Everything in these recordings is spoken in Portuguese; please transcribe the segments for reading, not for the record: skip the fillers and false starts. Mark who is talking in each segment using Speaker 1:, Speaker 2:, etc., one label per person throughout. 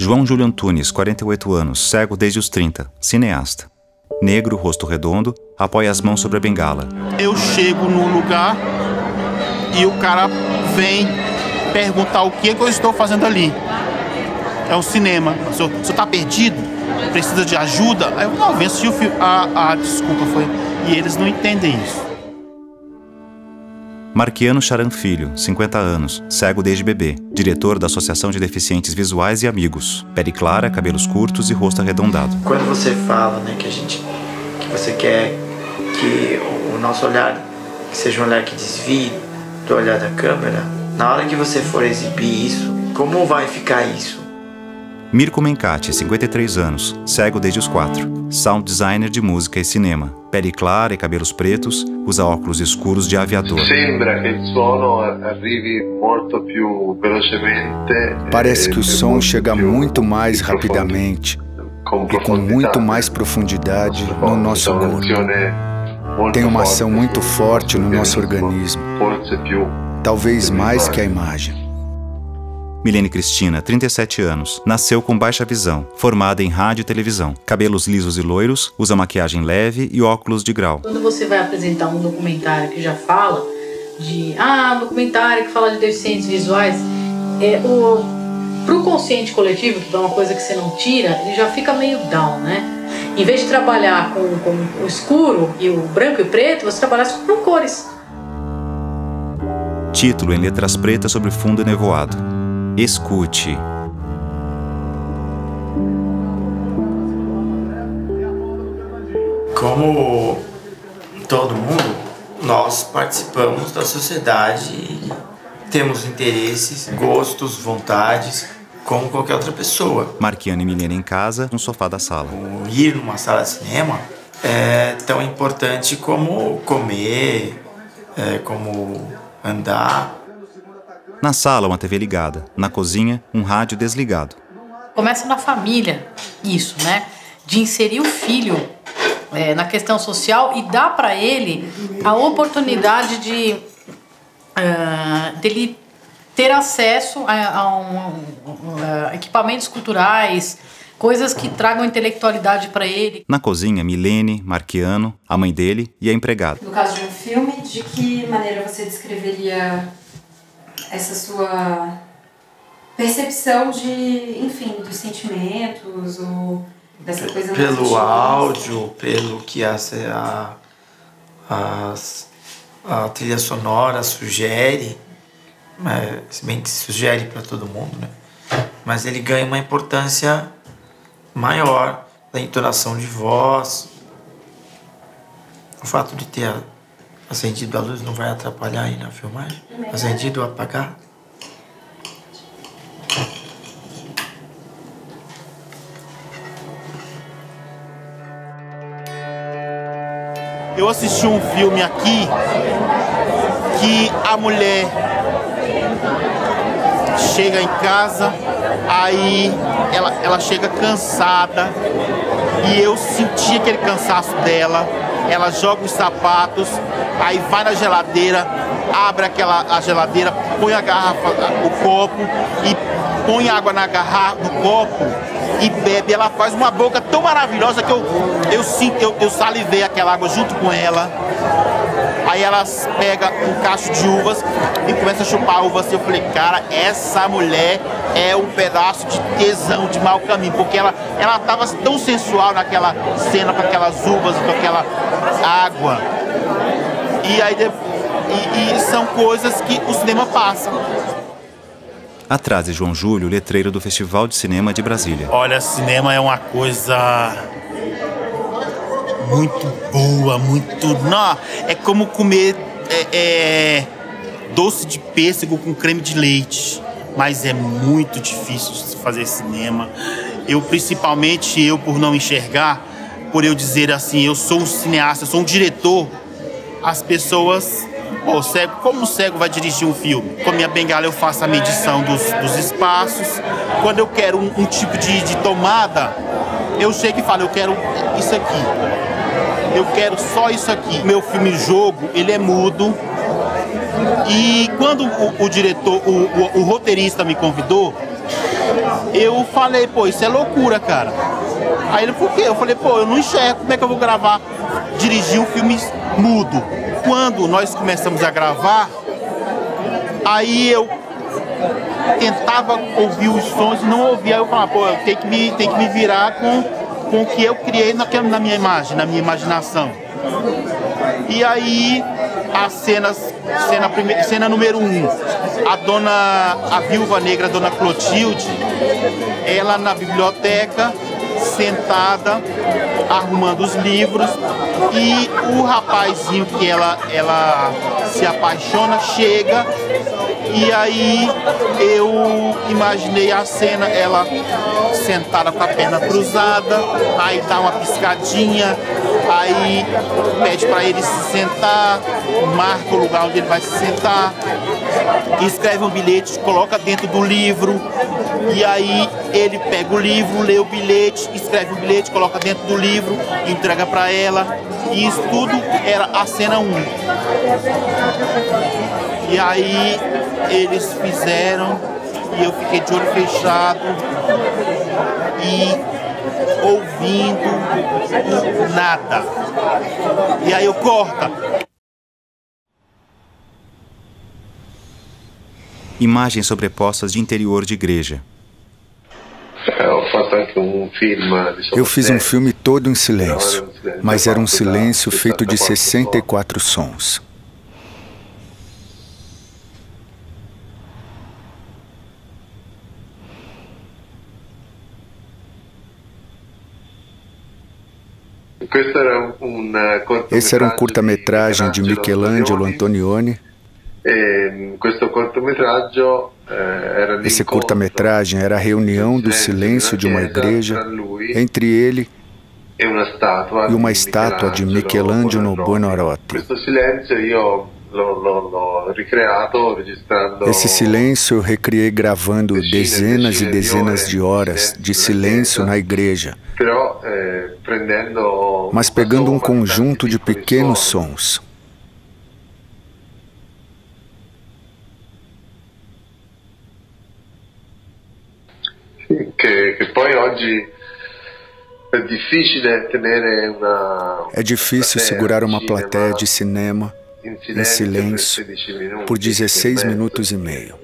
Speaker 1: João Júlio Antunes, 48 anos, cego desde os 30, cineasta. Negro, rosto redondo, apoia as mãos sobre a bengala.
Speaker 2: Eu chego no lugar e o cara vem perguntar o que eu estou fazendo ali. É um cinema. O senhor está perdido? Precisa de ajuda? Aí eu não, vem assistir o filme. Desculpa, foi. E eles não entendem isso.
Speaker 1: Marquiano Charan Filho, 50 anos, cego desde bebê, diretor da Associação de Deficientes Visuais e Amigos. Pele clara, cabelos curtos e rosto arredondado.
Speaker 3: Quando você fala, né, que você quer que o nosso olhar seja um olhar que desvie do olhar da câmera, na hora que você for exibir isso, como vai ficar isso?
Speaker 1: Mirko Mencati, 53 anos, cego desde os 4. Sound designer de música e cinema. Pele clara e cabelos pretos, usa óculos escuros de aviador.
Speaker 4: Sembra que o som arrivi muito più velocemente.
Speaker 5: Parece que o som chega muito mais rapidamente e com muito mais profundidade no nosso corpo. Tem uma ação muito forte no nosso organismo, talvez mais que a imagem.
Speaker 1: Milene Cristina, 37 anos, nasceu com baixa visão, formada em rádio e televisão. Cabelos lisos e loiros, usa maquiagem leve e óculos de grau.
Speaker 6: Quando você vai apresentar um documentário que já fala um documentário que fala de deficientes visuais, pro consciente coletivo, que é uma coisa que você não tira, ele já fica meio down, né? Em vez de trabalhar com o escuro e o branco e preto, você trabalha com cores.
Speaker 1: Título em letras pretas sobre fundo nevoado. Escute.
Speaker 3: Como todo mundo, nós participamos da sociedade e temos interesses, gostos, vontades, como qualquer outra pessoa.
Speaker 1: Marquiano e Milene em casa, no sofá da sala.
Speaker 3: O ir numa sala de cinema é tão importante como comer, como andar.
Speaker 1: Na sala, uma TV ligada. Na cozinha, um rádio desligado.
Speaker 6: Começa na família, isso, né? De inserir o filho na questão social e dar para ele a oportunidade dele ter acesso a equipamentos culturais, coisas que tragam intelectualidade para ele.
Speaker 1: Na cozinha, Milene, Marquiano, a mãe dele e a empregada.
Speaker 7: No caso de um filme, de que maneira você descreveria essa sua percepção dos sentimentos ou dessa coisa mais
Speaker 3: pelo
Speaker 7: intimista?
Speaker 3: áudio, pelo que a trilha sonora sugere, se bem que sugere para todo mundo, né? Mas ele ganha uma importância maior da entonação de voz. O fato de ter acendido a luz não vai atrapalhar aí na filmagem? Acendido ou apagar?
Speaker 2: Eu assisti um filme aqui que a mulher chega em casa, aí ela chega cansada e eu senti aquele cansaço dela. Ela joga os sapatos, aí vai na geladeira, abre a geladeira, põe a garrafa, o copo e põe água na garrafa, no copo e bebe. Ela faz uma boca tão maravilhosa que eu salivei aquela água junto com ela. Aí ela pega um cacho de uvas e começa a chupar uvas. Eu falei, cara, essa mulher é um pedaço de tesão, de mau caminho, porque ela tava tão sensual naquela cena, com aquelas uvas, com aquela água. E aí são coisas que o cinema passa.
Speaker 1: Atrás de João Júlio, letreiro do Festival de Cinema de Brasília.
Speaker 2: Olha, cinema é uma coisa muito boa, muito... Não, é como comer doce de pêssego com creme de leite. Mas é muito difícil de fazer cinema. Principalmente por não enxergar, por eu dizer assim, eu sou um cineasta, eu sou um diretor, as pessoas... como o cego vai dirigir um filme? Com a minha bengala eu faço a medição dos espaços. Quando eu quero um tipo de tomada, eu chego e falo, eu quero isso aqui. Eu quero só isso aqui. Meu filme Jogo, ele é mudo. E quando o diretor, o roteirista me convidou, eu falei, pô, isso é loucura, cara. Aí ele, por quê? Eu falei, pô, eu não enxergo, como é que eu vou gravar, dirigir um filme mudo? Quando nós começamos a gravar, aí eu tentava ouvir os sons e não ouvia. Aí eu falava, pô, eu tenho que me virar com o que eu criei na minha imagem, na minha imaginação. E aí, cena número 1, a viúva negra, a dona Clotilde, ela na biblioteca, sentada, arrumando os livros, e o rapazinho que ela se apaixona chega, e aí eu imaginei a cena, ela sentada com a perna cruzada, aí dá uma piscadinha, aí pede para ele se sentar, marca o lugar onde ele vai se sentar, escreve um bilhete, coloca dentro do livro, e aí ele pega o livro, lê o bilhete, escreve o bilhete, coloca dentro do livro, entrega para ela, e isso tudo era a cena 1. E aí eles fizeram, e eu fiquei de olho fechado e ouvindo nada. E aí eu corta.
Speaker 1: Imagens sobrepostas de interior de igreja.
Speaker 5: Eu fiz um filme todo em silêncio, mas era um silêncio feito de 64 sons. Esse era um curta-metragem de Michelangelo Antonioni. Esse curta-metragem era a reunião do silêncio de uma igreja entre ele e uma estátua de Michelangelo Buonarroti. Esse silêncio eu recriei gravando dezenas e dezenas de horas de silêncio na igreja, mas pegando um conjunto de pequenos sons. É difícil segurar uma plateia de cinema em silêncio por 16 minutos e meio,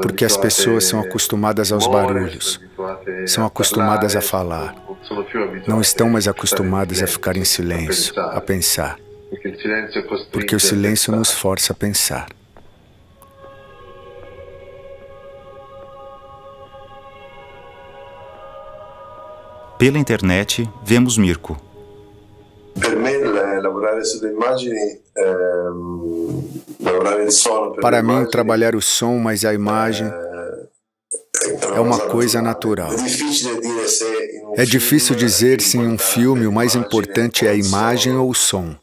Speaker 5: porque as pessoas são acostumadas aos barulhos, são acostumadas a falar, não estão mais acostumadas a ficar em silêncio, a pensar, porque o silêncio nos força a pensar.
Speaker 1: Pela internet, vemos Mirko.
Speaker 5: Para mim, trabalhar o som, mas a imagem é uma coisa natural. É difícil dizer se em um filme o mais importante é a imagem ou o som.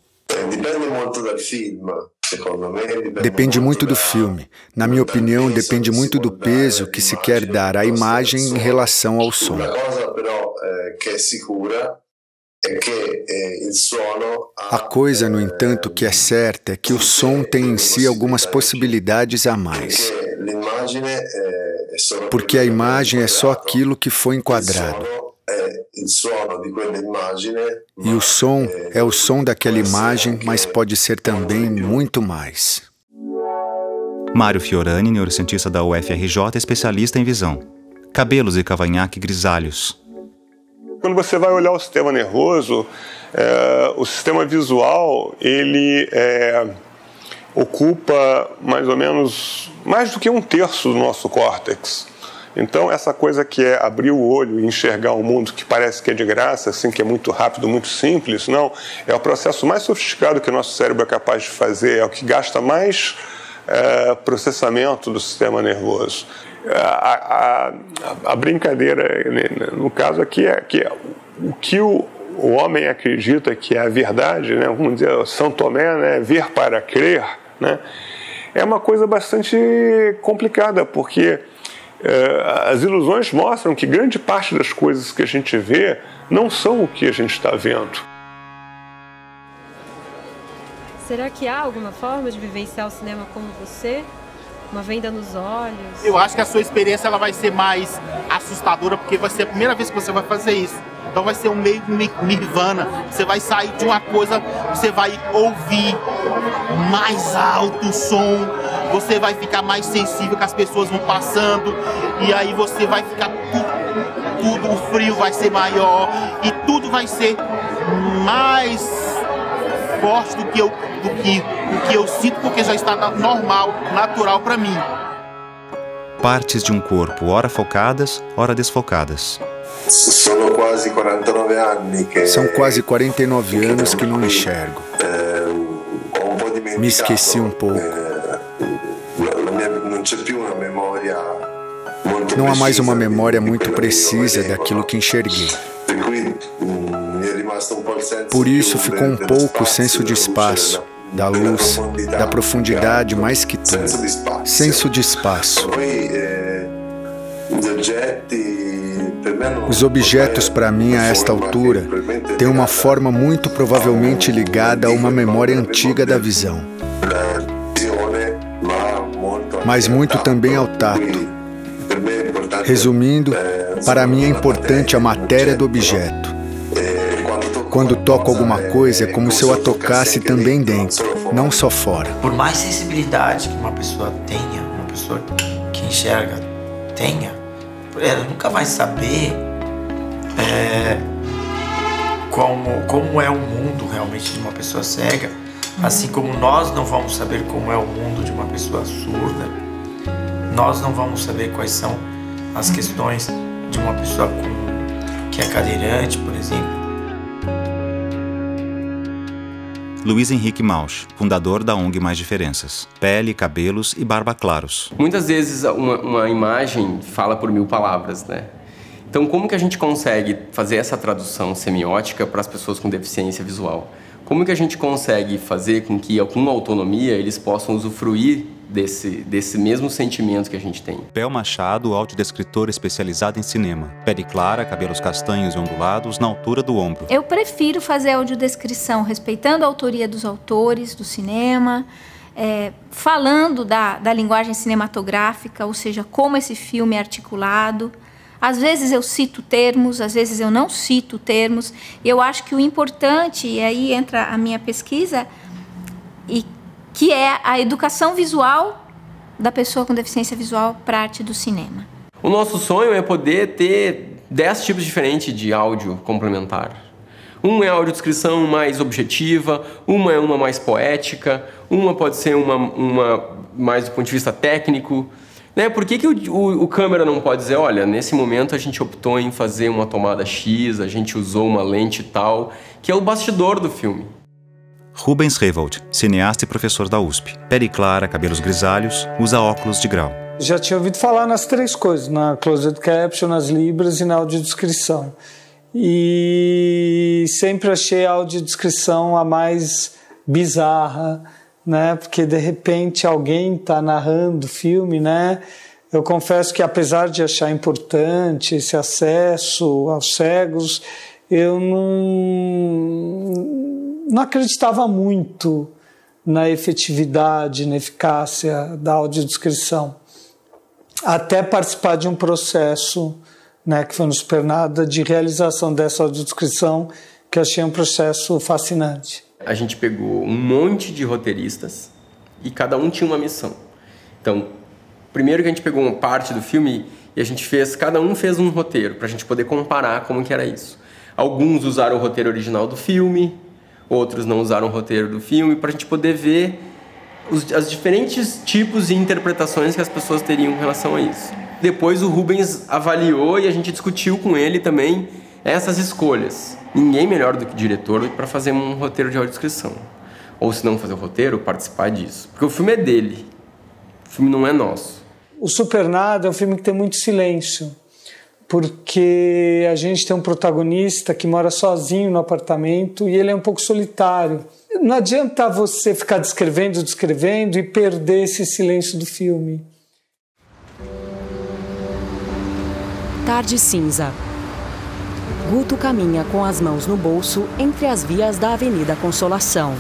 Speaker 5: Depende muito do filme. Na minha opinião, depende muito do peso que se quer dar à imagem em relação ao som. A coisa, no entanto, que é certa é que o som tem em si algumas possibilidades a mais. Porque a imagem é só aquilo que foi enquadrado. E o som é o som daquela imagem, mas pode ser também muito mais.
Speaker 1: Mário Fiorani, neurocientista da UFRJ, especialista em visão. Cabelos e cavanhaque grisalhos.
Speaker 8: Quando você vai olhar o sistema nervoso, o sistema visual, ele ocupa mais ou menos mais do que 1/3 do nosso córtex. Então, essa coisa que é abrir o olho e enxergar o mundo que parece que é de graça, assim, que é muito rápido, muito simples, não. É o processo mais sofisticado que o nosso cérebro é capaz de fazer, é o que gasta mais processamento do sistema nervoso. A brincadeira, no caso aqui, é que o que o homem acredita que é a verdade, né, vamos dizer, São Tomé, né, ver para crer, né, é uma coisa bastante complicada, porque as ilusões mostram que grande parte das coisas que a gente vê não são o que a gente está vendo.
Speaker 9: Será que há alguma forma de vivenciar o cinema como você? Uma venda nos olhos?
Speaker 2: Eu acho que a sua experiência ela vai ser mais assustadora, porque vai ser a primeira vez que você vai fazer isso. Então vai ser um meio nirvana. Você vai sair de uma coisa, você vai ouvir mais alto o som, você vai ficar mais sensível que as pessoas vão passando, e aí você vai ficar tudo, o frio vai ser maior, e tudo vai ser mais forte do que eu sinto, porque já está normal, natural para mim.
Speaker 1: Partes de um corpo, ora focadas, ora desfocadas.
Speaker 4: São
Speaker 5: quase 49 anos que não enxergo. Me esqueci um pouco. Não há mais uma memória muito precisa daquilo que enxerguei. Por isso ficou um pouco o senso de espaço, da luz, da profundidade mais que tudo. Senso de espaço. Os objetos, para mim, a esta altura, têm uma forma muito provavelmente ligada a uma memória antiga da visão, mas muito também ao tato. Resumindo, para mim é importante a matéria do objeto. Quando toco alguma coisa, é como se eu a tocasse também dentro, não só fora.
Speaker 3: Por mais sensibilidade que uma pessoa tenha, uma pessoa que enxerga tenha, ela nunca vai saber como é o mundo realmente de uma pessoa cega, assim como nós não vamos saber como é o mundo de uma pessoa surda, nós não vamos saber quais são as questões de uma pessoa que é cadeirante, por exemplo.
Speaker 1: Luiz Henrique Mauch, fundador da ONG Mais Diferenças. Pele, cabelos e barba claros.
Speaker 10: Muitas vezes uma imagem fala por 1000 palavras, né? Então, como que a gente consegue fazer essa tradução semiótica para as pessoas com deficiência visual? Como que a gente consegue fazer com que, com autonomia, eles possam usufruir desse mesmo sentimento que a gente tem?
Speaker 1: Pel Machado, audiodescritor especializado em cinema. Pele clara, cabelos castanhos e ondulados na altura do ombro.
Speaker 11: Eu prefiro fazer audiodescrição respeitando a autoria dos autores do cinema, falando da linguagem cinematográfica, ou seja, como esse filme é articulado. Às vezes eu cito termos, às vezes eu não cito termos. E eu acho que o importante, e aí entra a minha pesquisa, que é a educação visual da pessoa com deficiência visual para a arte do cinema.
Speaker 10: O nosso sonho é poder ter 10 tipos diferentes de áudio complementar. Uma é a audiodescrição mais objetiva, uma é uma mais poética, uma pode ser uma mais do ponto de vista técnico. Né? Por que o câmera não pode dizer, olha, nesse momento a gente optou em fazer uma tomada X, a gente usou uma lente tal, que é o bastidor do filme.
Speaker 1: Rubens Revold, cineasta e professor da USP. Pele clara, cabelos grisalhos, usa óculos de grau.
Speaker 12: Já tinha ouvido falar nas 3 coisas, na closed caption, nas libras e na audiodescrição. E sempre achei a audiodescrição a mais bizarra, né? Porque de repente alguém está narrando o filme, né? Eu confesso que apesar de achar importante esse acesso aos cegos, eu não acreditava muito na efetividade, na eficácia da audiodescrição, até participar de um processo, né, que foi no Supernada, de realização dessa audiodescrição, que eu achei um processo fascinante.
Speaker 10: A gente pegou um monte de roteiristas e cada um tinha uma missão. Então, primeiro que a gente pegou uma parte do filme e cada um fez um roteiro para a gente poder comparar como que era isso. Alguns usaram o roteiro original do filme, outros não usaram o roteiro do filme, para a gente poder ver os diferentes tipos de interpretações que as pessoas teriam em relação a isso. Depois o Rubens avaliou e a gente discutiu com ele também essas escolhas. Ninguém melhor do que o diretor para fazer um roteiro de audiodescrição. Ou se não fazer o roteiro, participar disso. Porque o filme é dele, o filme não é nosso.
Speaker 12: O Supernada é um filme que tem muito silêncio, porque a gente tem um protagonista que mora sozinho no apartamento e ele é um pouco solitário. Não adianta você ficar descrevendo e perder esse silêncio do filme.
Speaker 9: Tarde cinza. Guto caminha com as mãos no bolso entre as vias da Avenida Consolação.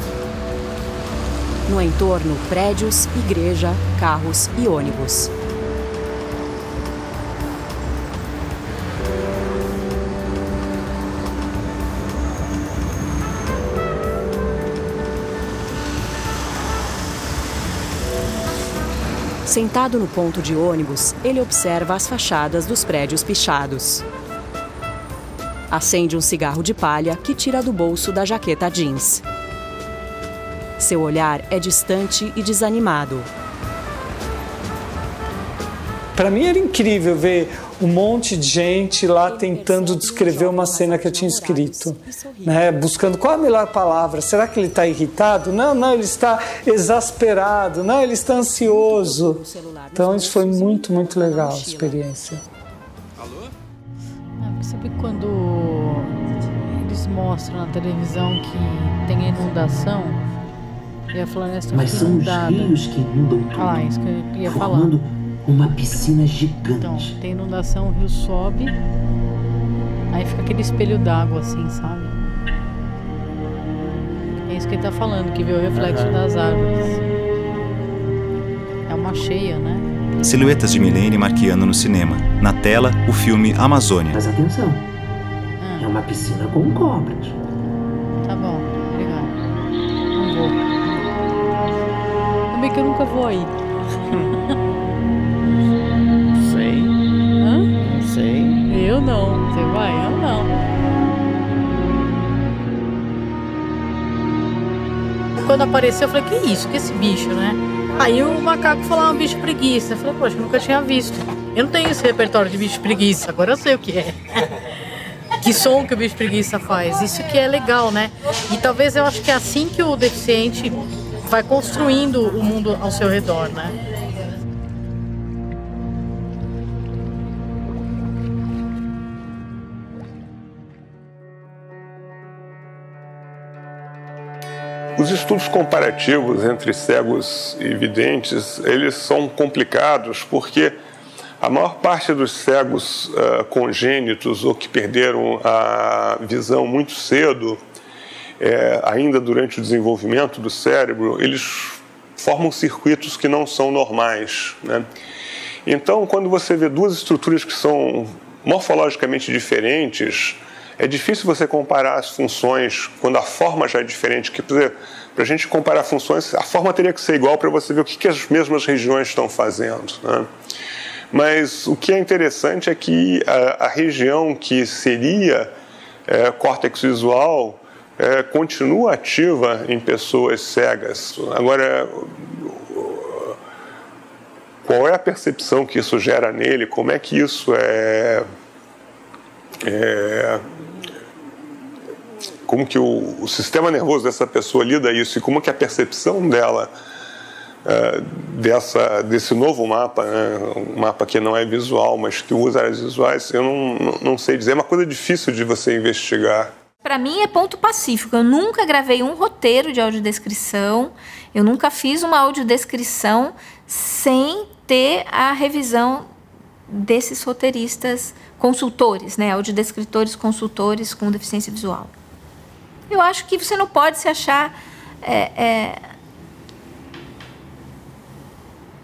Speaker 9: No entorno, prédios, igreja, carros e ônibus. Sentado no ponto de ônibus, ele observa as fachadas dos prédios pichados. Acende um cigarro de palha que tira do bolso da jaqueta jeans. Seu olhar é distante e desanimado.
Speaker 12: Para mim era incrível ver um monte de gente lá tentando descrever uma cena que eu tinha escrito, né? Buscando qual a melhor palavra. Será que ele está irritado? Não, ele está exasperado. Não, ele está ansioso. Então isso foi muito, muito legal a experiência.
Speaker 6: Sabe quando eles mostram na televisão que tem inundação e a floresta
Speaker 13: Mas são
Speaker 6: inundada?
Speaker 13: Os rios que inundam tudo,
Speaker 6: Ah, isso que eu ia
Speaker 13: formando
Speaker 6: falar.
Speaker 13: Uma piscina gigante.
Speaker 6: Então, tem inundação, o rio sobe, aí fica aquele espelho d'água assim, sabe? É isso que ele tá falando, que vê o reflexo das árvores. É uma cheia, né?
Speaker 1: Silhuetas de Milene Marchiano no cinema. Na tela, o filme Amazônia.
Speaker 13: Mas atenção, é uma piscina com cobras.
Speaker 6: Tá bom, obrigado. Não vou. Também que eu nunca vou aí.
Speaker 13: Não sei.
Speaker 6: Eu não. Você vai? Eu não. Quando apareceu, eu falei, que isso? Que esse bicho, né? Aí o macaco falou, um bicho preguiça. Eu falei, poxa, eu nunca tinha visto. Eu não tenho esse repertório de bicho preguiça, agora eu sei o que é. Que som que o bicho preguiça faz. Isso que é legal, né? E talvez eu acho que é assim que o deficiente vai construindo o mundo ao seu redor, né?
Speaker 8: Os estudos comparativos entre cegos e videntes, eles são complicados porque a maior parte dos cegos congênitos ou que perderam a visão muito cedo, ainda durante o desenvolvimento do cérebro, eles formam circuitos que não são normais, né? Então, quando você vê duas estruturas que são morfologicamente diferentes, é difícil você comparar as funções quando a forma já é diferente. Para a gente comparar funções, a forma teria que ser igual para você ver o que as mesmas regiões estão fazendo, né? Mas o que é interessante é que a região que seria córtex visual continua ativa em pessoas cegas. Agora, qual é a percepção que isso gera nele? Como é que isso como que o sistema nervoso dessa pessoa lida isso e como que a percepção dela desse novo mapa, né? Um mapa que não é visual, mas que usa áreas visuais, eu não sei dizer, é uma coisa difícil de você investigar.
Speaker 11: Para mim é ponto pacífico. Eu nunca gravei um roteiro de audiodescrição, eu nunca fiz uma audiodescrição sem ter a revisão desses roteiristas consultores, né? Audiodescritores consultores com deficiência visual. Eu acho que você não pode se achar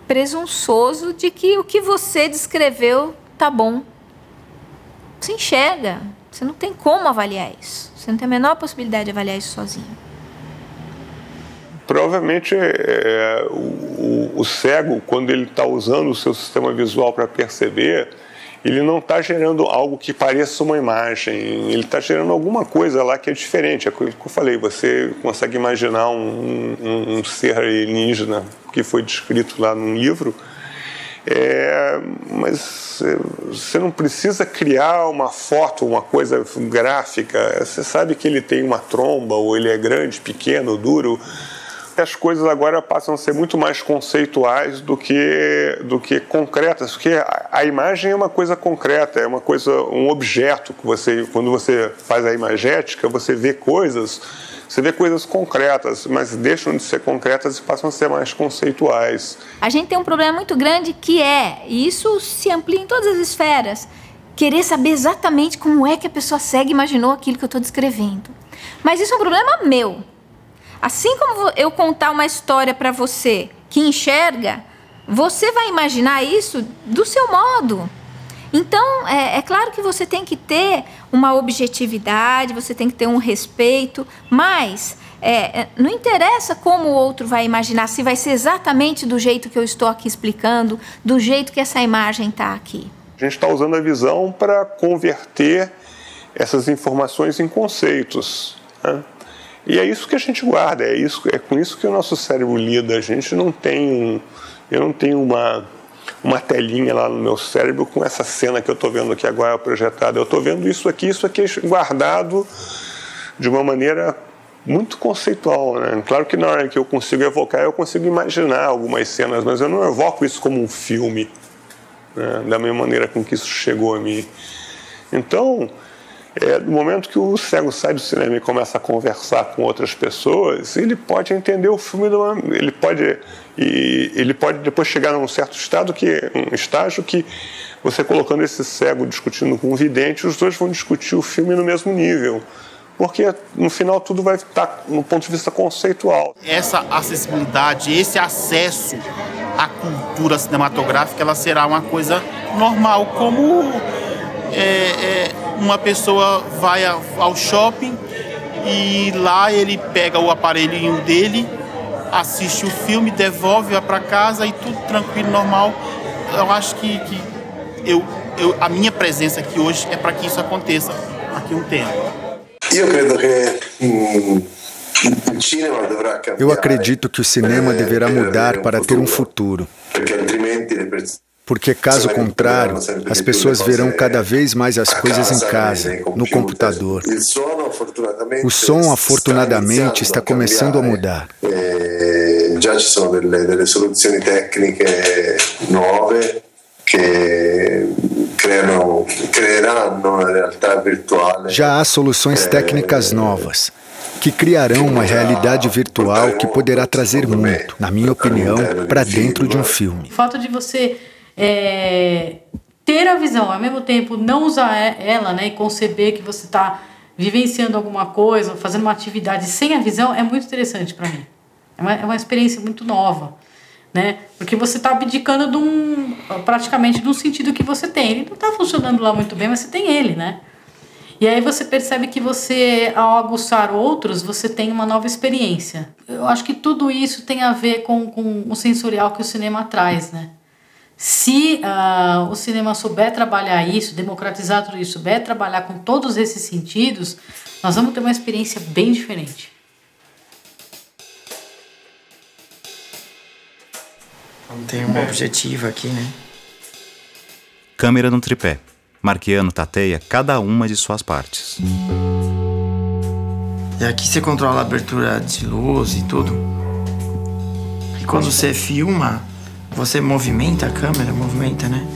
Speaker 11: presunçoso de que o que você descreveu tá bom. Você enxerga, você não tem como avaliar isso. Você não tem a menor possibilidade de avaliar isso sozinho.
Speaker 8: Provavelmente o cego, quando ele está usando o seu sistema visual para perceber, ele não está gerando algo que pareça uma imagem, ele está gerando alguma coisa lá que é diferente. É o que eu falei, você consegue imaginar um ser alienígena que foi descrito lá num livro, mas você não precisa criar uma foto, uma coisa gráfica. Você sabe que ele tem uma tromba, ou ele é grande, pequeno, duro. As coisas agora passam a ser muito mais conceituais do que concretas, porque a imagem é uma coisa concreta, é uma coisa, um objeto que quando você faz a imagética, você vê coisas concretas, mas deixam de ser concretas e passam a ser mais conceituais.
Speaker 11: A gente tem um problema muito grande e isso se amplia em todas as esferas, querer saber exatamente como é que a pessoa cega imaginou aquilo que eu estou descrevendo. Mas isso é um problema meu. Assim como eu contar uma história para você que enxerga, você vai imaginar isso do seu modo. Então, é claro que você tem que ter uma objetividade, você tem que ter um respeito, mas não interessa como o outro vai imaginar, se vai ser exatamente do jeito que eu estou aqui explicando, do jeito que essa imagem está aqui.
Speaker 8: A gente está usando a visão para converter essas informações em conceitos, né? E é isso que a gente guarda, é com isso que o nosso cérebro lida. A gente não tem, eu não tenho uma telinha lá no meu cérebro com essa cena que eu estou vendo aqui agora projetada. Eu estou vendo isso aqui é guardado de uma maneira muito conceitual, né? Claro que na hora que eu consigo evocar, eu consigo imaginar algumas cenas, mas eu não evoco isso como um filme, né? Da mesma maneira com que isso chegou a mim. Então, no momento que o cego sai do cinema e começa a conversar com outras pessoas, ele pode entender o filme, ele pode depois chegar num certo estágio que você colocando esse cego discutindo com o vidente, os dois vão discutir o filme no mesmo nível, porque no final tudo vai estar no ponto de vista conceitual.
Speaker 2: Essa acessibilidade, esse acesso à cultura cinematográfica, ela será uma coisa normal, como uma pessoa vai ao shopping e lá ele pega o aparelhinho dele, assiste o filme, devolve para casa e tudo tranquilo, normal. Eu acho que a minha presença aqui hoje é para que isso aconteça aqui um tempo.
Speaker 5: Eu acredito que o cinema deverá mudar para ter um futuro. Porque, caso contrário, as pessoas verão cada vez mais as coisas em casa, no computador. O som, afortunadamente, está começando a mudar.
Speaker 4: Já ci sono delle soluzioni tecniche nuove che creeranno una realtà virtuale.
Speaker 5: Já há soluções técnicas novas que criarão uma realidade virtual que poderá trazer muito, na minha opinião, para dentro de um filme.
Speaker 6: O fato de você ter a visão, ao mesmo tempo não usar ela, né, e conceber que você está vivenciando alguma coisa, fazendo uma atividade sem a visão, é muito interessante para mim. É uma experiência muito nova, né? Porque você está abdicando praticamente de um sentido que você tem. Ele não está funcionando lá muito bem, mas você tem ele, né? E aí você percebe que você, ao aguçar outros, você tem uma nova experiência. Eu acho que tudo isso tem a ver com o sensorial que o cinema traz, né? Se o cinema souber trabalhar isso, democratizar tudo isso, souber trabalhar com todos esses sentidos, nós vamos ter uma experiência bem diferente.
Speaker 3: Tem um objetivo aqui, né?
Speaker 1: Câmera no tripé. Marquiano tateia cada uma de suas partes.
Speaker 3: E aqui você controla a abertura de luz e tudo. E quando você filma, você movimenta a câmera, né?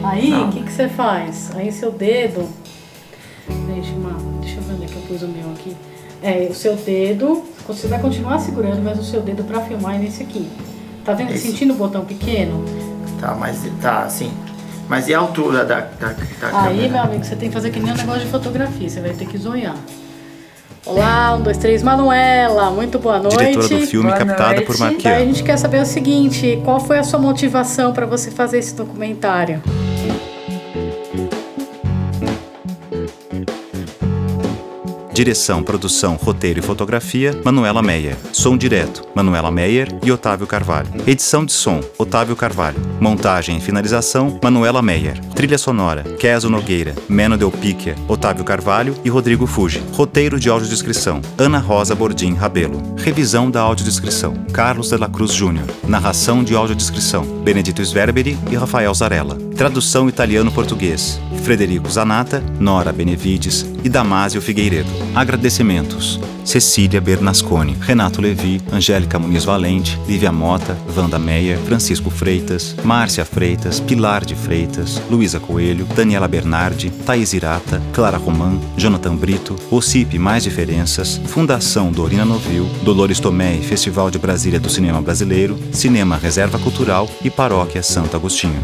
Speaker 6: Aí, o que você faz? Aí seu dedo... Deixa eu ver onde é que eu pus o meu aqui. O seu dedo, você vai continuar segurando, mas o seu dedo para filmar é nesse aqui. Tá vendo? Esse. Sentindo o botão pequeno?
Speaker 3: Tá, sim. Mas e a altura da câmera?
Speaker 6: Aí, meu amigo, você tem que fazer que nem um negócio de fotografia. Você vai ter que zoiar. Olá, 1, 2, 3, Manuela. Muito boa noite.
Speaker 1: Diretora do filme, captada por Marquiano.
Speaker 6: A gente quer saber o seguinte, qual foi a sua motivação para você fazer esse documentário?
Speaker 1: Direção, produção, roteiro e fotografia, Manuela Meyer. Som direto, Manuela Meyer e Otávio Carvalho. Edição de som, Otávio Carvalho. Montagem e finalização, Manuela Meyer. Trilha sonora, Keso Nogueira, Meno Del Picchia, Otávio Carvalho e Rodrigo Fuji. Roteiro de audiodescrição, Ana Rosa Bordim Rabelo. Revisão da audiodescrição, Carlos de la Cruz Júnior. Narração de audiodescrição, Benedito Sverberi e Rafael Zarella. Tradução italiano-português, Frederico Zanata, Nora Benevides e Damásio Figueiredo. Agradecimentos: Cecília Bernasconi, Renato Levi, Angélica Muniz Valente, Lívia Mota, Wanda Meyer, Francisco Freitas, Márcia Freitas, Pilar de Freitas, Luísa Coelho, Daniela Bernardi, Thaís Irata, Clara Roman, Jonathan Brito, OCIP Mais Diferenças, Fundação Dorina Novil, Dolores Tomé e Festival de Brasília do Cinema Brasileiro, Cinema Reserva Cultural e Paróquia Santo Agostinho.